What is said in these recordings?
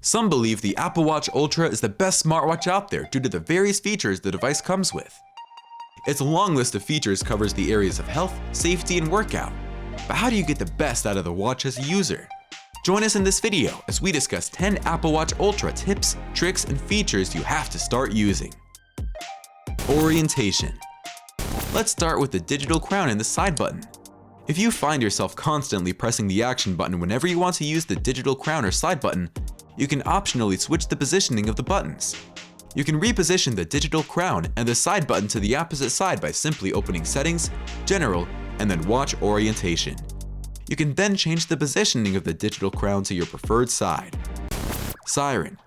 Some believe the Apple Watch Ultra is the best smartwatch out there due to the various features the device comes with. Its long list of features covers the areas of health, safety, and workout. But how do you get the best out of the watch as a user? Join us in this video as we discuss 10 Apple Watch Ultra tips, tricks, and features you have to start using. Orientation. Let's start with the digital crown and the side button. If you find yourself constantly pressing the action button whenever you want to use the digital crown or side button, you can optionally switch the positioning of the buttons. You can reposition the digital crown and the side button to the opposite side by simply opening Settings, General, and then Watch Orientation. You can then change the positioning of the digital crown to your preferred side. Siren.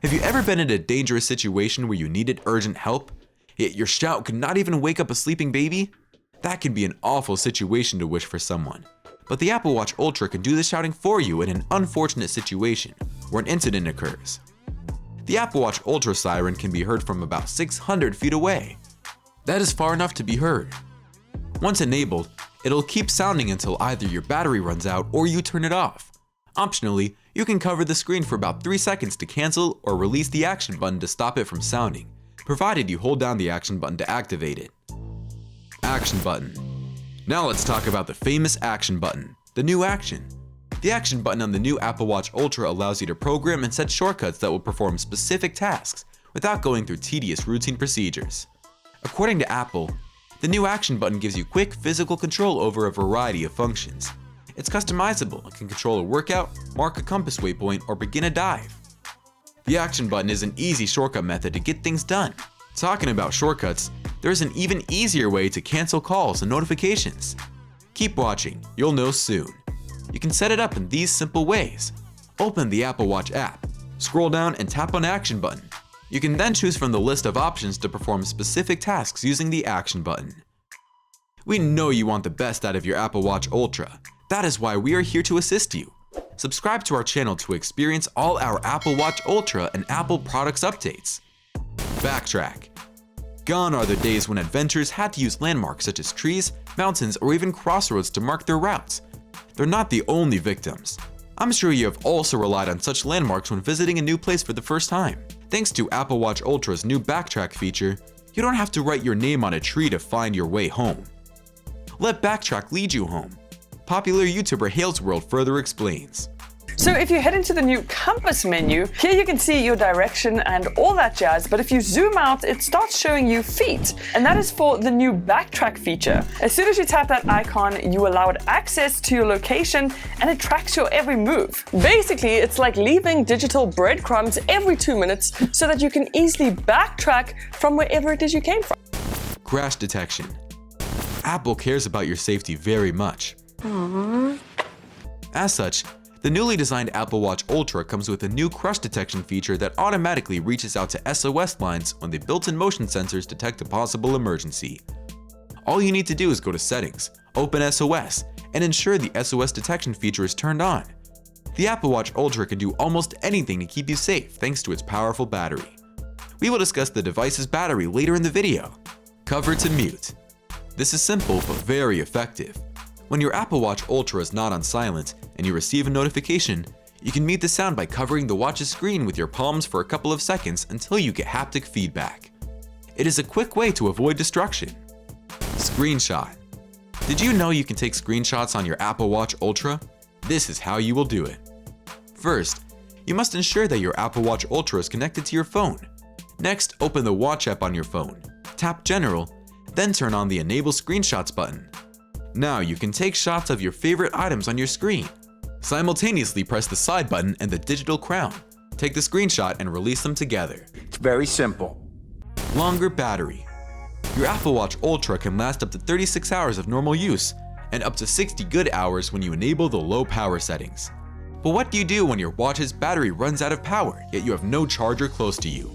Have you ever been in a dangerous situation where you needed urgent help, yet your shout could not even wake up a sleeping baby? That can be an awful situation to wish for someone. But the Apple Watch Ultra can do the shouting for you in an unfortunate situation where an incident occurs. The Apple Watch Ultra Siren can be heard from about 600 feet away. That is far enough to be heard. Once enabled, it'll keep sounding until either your battery runs out or you turn it off. Optionally, you can cover the screen for about 3 seconds to cancel or release the action button to stop it from sounding, provided you hold down the action button to activate it. Action button. Now let's talk about the famous action button, the new action. The action button on the new Apple Watch Ultra allows you to program and set shortcuts that will perform specific tasks without going through tedious routine procedures. According to Apple, the new action button gives you quick physical control over a variety of functions. It's customizable and can control a workout, mark a compass waypoint, or begin a dive. The action button is an easy shortcut method to get things done. Talking about shortcuts, there's an even easier way to cancel calls and notifications. Keep watching, you'll know soon. You can set it up in these simple ways. Open the Apple Watch app, scroll down and tap on Action button. You can then choose from the list of options to perform specific tasks using the Action button. We know you want the best out of your Apple Watch Ultra. That is why we are here to assist you. Subscribe to our channel to experience all our Apple Watch Ultra and Apple products updates. Backtrack. Gone are the days when adventurers had to use landmarks such as trees, mountains, or even crossroads to mark their routes. They're not the only victims. I'm sure you have also relied on such landmarks when visiting a new place for the first time. Thanks to Apple Watch Ultra's new Backtrack feature, you don't have to write your name on a tree to find your way home. Let Backtrack lead you home. Popular YouTuber Hales World further explains. So if you head into the new compass menu, here you can see your direction and all that jazz, but if you zoom out, it starts showing you feet, and that is for the new Backtrack feature. As soon as you tap that icon, you allow it access to your location and it tracks your every move. Basically, it's like leaving digital breadcrumbs every 2 minutes so that you can easily backtrack from wherever it is you came from. Crash detection. Apple cares about your safety very much. Aww. As such, the newly designed Apple Watch Ultra comes with a new crash detection feature that automatically reaches out to SOS lines when the built-in motion sensors detect a possible emergency. All you need to do is go to Settings, open SOS, and ensure the SOS detection feature is turned on. The Apple Watch Ultra can do almost anything to keep you safe thanks to its powerful battery. We will discuss the device's battery later in the video. Cover to mute. This is simple but very effective. When your Apple Watch Ultra is not on silent and you receive a notification, you can mute the sound by covering the watch's screen with your palms for a couple of seconds until you get haptic feedback. It is a quick way to avoid destruction. Screenshot. Did you know you can take screenshots on your Apple Watch Ultra? This is how you will do it. First, you must ensure that your Apple Watch Ultra is connected to your phone. Next, open the Watch app on your phone, tap General, then turn on the Enable Screenshots button. Now you can take shots of your favorite items on your screen. Simultaneously press the side button and the digital crown. Take the screenshot and release them together. It's very simple. Longer battery. Your Apple Watch Ultra can last up to 36 hours of normal use and up to 60 good hours when you enable the low power settings. But what do you do when your watch's battery runs out of power yet you have no charger close to you?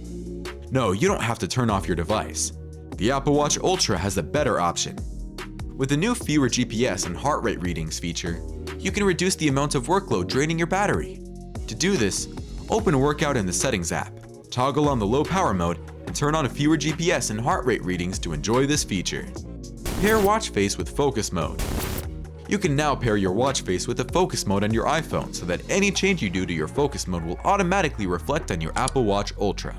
No, you don't have to turn off your device. The Apple Watch Ultra has a better option. With the new fewer GPS and heart rate readings feature, you can reduce the amount of workload draining your battery. To do this, open Workout in the Settings app, toggle on the low power mode, and turn on fewer GPS and heart rate readings to enjoy this feature. Pair watch face with focus mode. You can now pair your watch face with the focus mode on your iPhone so that any change you do to your focus mode will automatically reflect on your Apple Watch Ultra.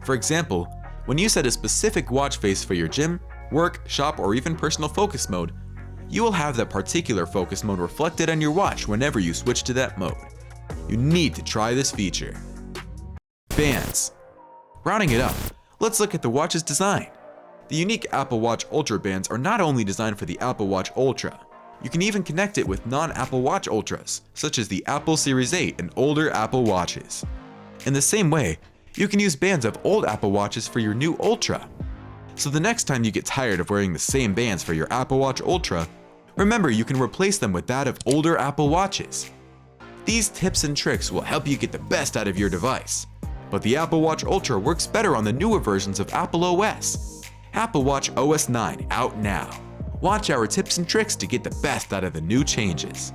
For example, when you set a specific watch face for your gym, work, shop, or even personal focus mode, you will have that particular focus mode reflected on your watch whenever you switch to that mode. You need to try this feature. Bands. Rounding it up, let's look at the watch's design. The unique Apple Watch Ultra bands are not only designed for the Apple Watch Ultra, you can even connect it with non-Apple Watch Ultras, such as the Apple Series 8 and older Apple Watches. In the same way, you can use bands of old Apple Watches for your new Ultra. So the next time you get tired of wearing the same bands for your Apple Watch Ultra, remember you can replace them with that of older Apple Watches. These tips and tricks will help you get the best out of your device. But the Apple Watch Ultra works better on the newer versions of Apple OS. Apple Watch OS 9 out now. Watch our tips and tricks to get the best out of the new changes.